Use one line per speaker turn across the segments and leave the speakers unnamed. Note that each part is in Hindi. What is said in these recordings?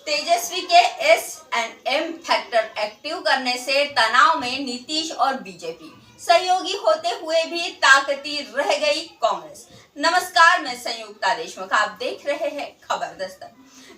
तेजस्वी के एस&एम फैक्टर एक्टिव करने से तनाव में नीतीश और बीजेपी सहयोगी होते हुए भी ताकती रह गई कांग्रेस। नमस्कार, मैं संयुक्ता देशमुख, आप देख रहे हैं खबर दस्तक।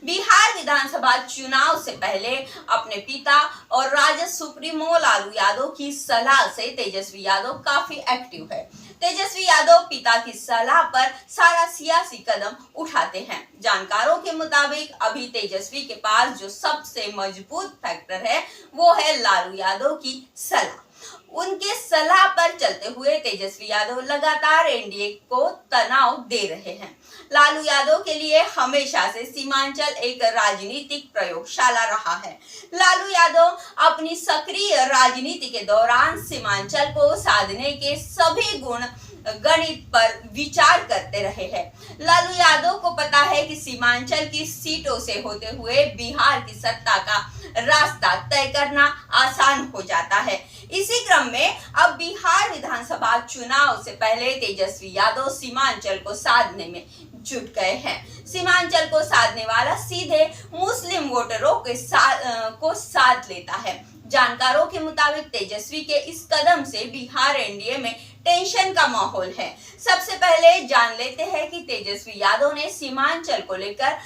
बिहार विधानसभा चुनाव से पहले अपने पिता और राजद सुप्रीमो लालू यादव की सलाह से तेजस्वी यादव काफी एक्टिव है। तेजस्वी यादव पिता की सलाह पर सारा सियासी कदम उठाते हैं। जानकारों के मुताबिक अभी तेजस्वी के पास जो सबसे मजबूत फैक्टर है वो है लालू यादव की सलाह। उनके सलाह पर चलते हुए तेजस्वी यादव लगातार एनडीए को तनाव दे रहे हैं। लालू यादव के लिए हमेशा से सीमांचल एक राजनीतिक प्रयोगशाला रहा है। लालू यादव अपनी सक्रिय राजनीति के दौरान सीमांचल को साधने के सभी गुण गणित पर विचार करते रहे हैं। लालू यादव को पता है कि सीमांचल की सीटों से होते हुए बिहार की सत्ता का रास्ता तय करना आसान हो जाता है। इसी क्रम में अब बिहार विधानसभा चुनाव से पहले तेजस्वी यादव सीमांचल को साधने में जुट गए हैं। सीमांचल को साधने वाला सीधे मुस्लिम वोटरों के साथ लेता है। जानकारों के मुताबिक तेजस्वी के इस कदम से बिहार एनडीए में टेंशन का माहौल है। सबसे पहले जान लेते हैं कि तेजस्वी यादव ने सीमांचल को लेकर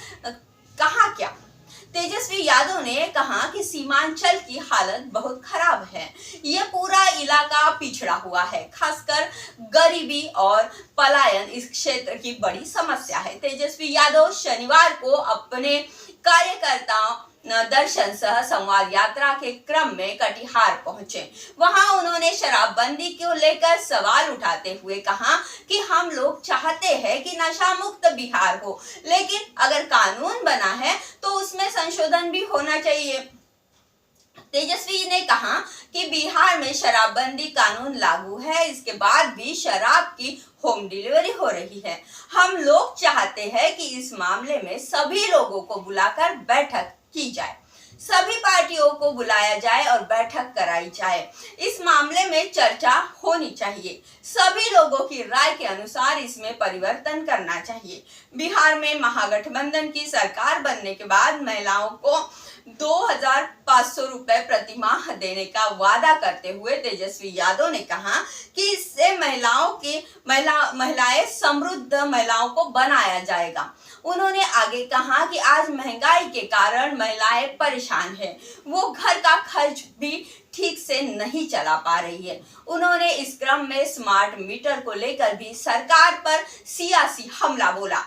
कहा क्या। तेजस्वी यादव ने कहा कि सीमांचल की हालत बहुत खराब है। ये पूरा इलाका पिछड़ा हुआ है, खासकर गरीबी और पलायन इस क्षेत्र की बड़ी समस्या है। तेजस्वी यादव शनिवार को अपने कार्यकर्ताओं दर्शन सह संवाद यात्रा के क्रम में कटिहार पहुंचे। वहां उन्होंने शराबबंदी को लेकर सवाल उठाते हुए कहा कि हम लोग चाहते हैं कि नशा मुक्त बिहार हो, लेकिन अगर कानून बना है तो उसमें संशोधन भी होना चाहिए। तेजस्वी ने कहा कि बिहार में शराबबंदी कानून लागू है, इसके बाद भी शराब की होम डिलीवरी हो रही है। हम लोग चाहते हैं कि इस मामले में सभी लोगों को बुलाकर बैठक की जाए, सभी पार्टियों को बुलाया जाए और बैठक कराई जाए। इस मामले में चर्चा होनी चाहिए, सभी लोगों की राय के अनुसार इसमें परिवर्तन करना चाहिए। बिहार में महागठबंधन की सरकार बनने के बाद महिलाओं को 2,500 रुपए प्रति माह देने का वादा करते हुए तेजस्वी यादव ने कहा कि इससे महिलाएं समृद्ध महिलाओं को बनाया जाएगा। उन्होंने आगे कहा कि आज महंगाई के कारण महिलाएं परेशान हैं, वो घर का खर्च भी ठीक से नहीं चला पा रही है। उन्होंने इस क्रम में स्मार्ट मीटर को लेकर भी सरकार पर सियासी हमला बोला।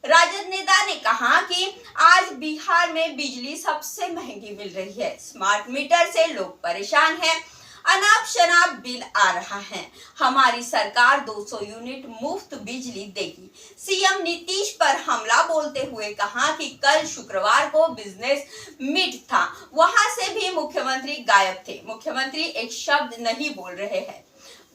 राजद नेता ने कहा कि आज बिहार में बिजली सबसे महंगी मिल रही है, स्मार्ट मीटर से लोग परेशान हैं, अनाप शनाप बिल आ रहा है। हमारी सरकार 200 यूनिट मुफ्त बिजली देगी। सीएम नीतीश पर हमला बोलते हुए कहा कि कल शुक्रवार को बिजनेस मीट था, वहां से भी मुख्यमंत्री गायब थे। मुख्यमंत्री एक शब्द नहीं बोल रहे हैं।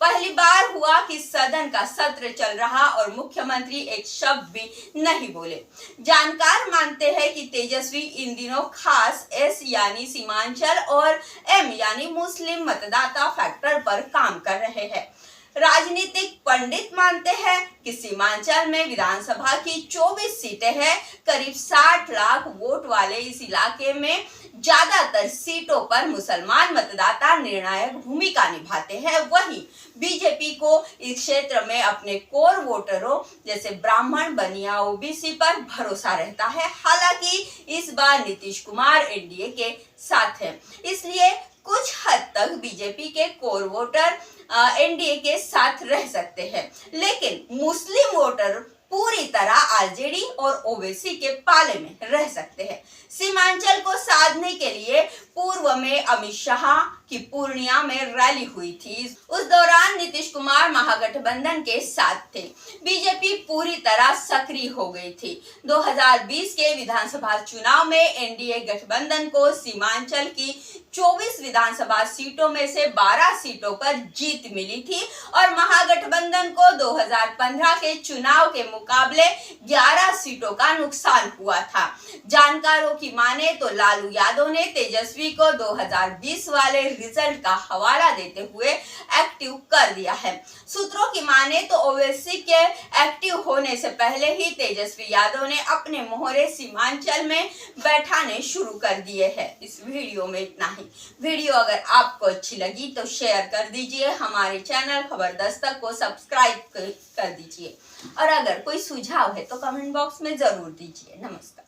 पहली बार हुआ कि सदन का सत्र चल रहा और मुख्यमंत्री एक शब्द भी नहीं बोले। जानकार मानते हैं कि तेजस्वी इन दिनों खास एस यानी सीमांचल और एम यानी मुस्लिम मतदाता फैक्टर पर काम कर रहे हैं। राजनीतिक पंडित मानते हैं कि सीमांचल में विधानसभा की 24 सीटें हैं। करीब 60 लाख वोट वाले इस इलाके में ज्यादातर सीटों पर मुसलमान मतदाता निर्णायक भूमिका निभाते हैं। वहीं बीजेपी को इस क्षेत्र में अपने कोर वोटरों जैसे ब्राह्मण, बनिया, ओबीसी पर भरोसा रहता है। हालांकि इस बार नीतीश कुमार एनडीए के साथ हैं, इसलिए कुछ हद तक बीजेपी के कोर वोटर एनडीए के साथ रह सकते हैं, लेकिन मुस्लिम वोटर पूरी तरह आरजेडी और ओवैसी के पाले में रह सकते हैं। सीमांचल को साधने के लिए पूर्व में अमित शाह की पूर्णिया में रैली हुई थी। उस दौरान नीतीश कुमार महागठबंधन के साथ थे। बीजेपी पूरी तरह सक्रिय हो गई थी। 2020 के विधानसभा चुनाव में एनडीए गठबंधन को सीमांचल की 24 विधानसभा सीटों में से 12 सीटों पर जीत मिली थी और महागठबंधन को 2015 के चुनाव के मुकाबले 11 सीटों का नुकसान हुआ था। जानकारों की माने तो लालू यादव ने तेजस्वी को 2020 वाले रिजल्ट का हवाला देते हुए एक्टिव कर दिया है। सूत्रों की माने तो ओवैसी के एक्टिव होने से पहले ही तेजस्वी यादव ने अपने मोहरे सीमांचल में बैठाने शुरू कर दिए हैं। इस वीडियो में इतना ही। वीडियो अगर आपको अच्छी लगी तो शेयर कर दीजिए, हमारे चैनल खबर दस्तक को सब्सक्राइब कर दीजिए और अगर कोई सुझाव है तो कमेंट बॉक्स में जरूर दीजिए। नमस्कार।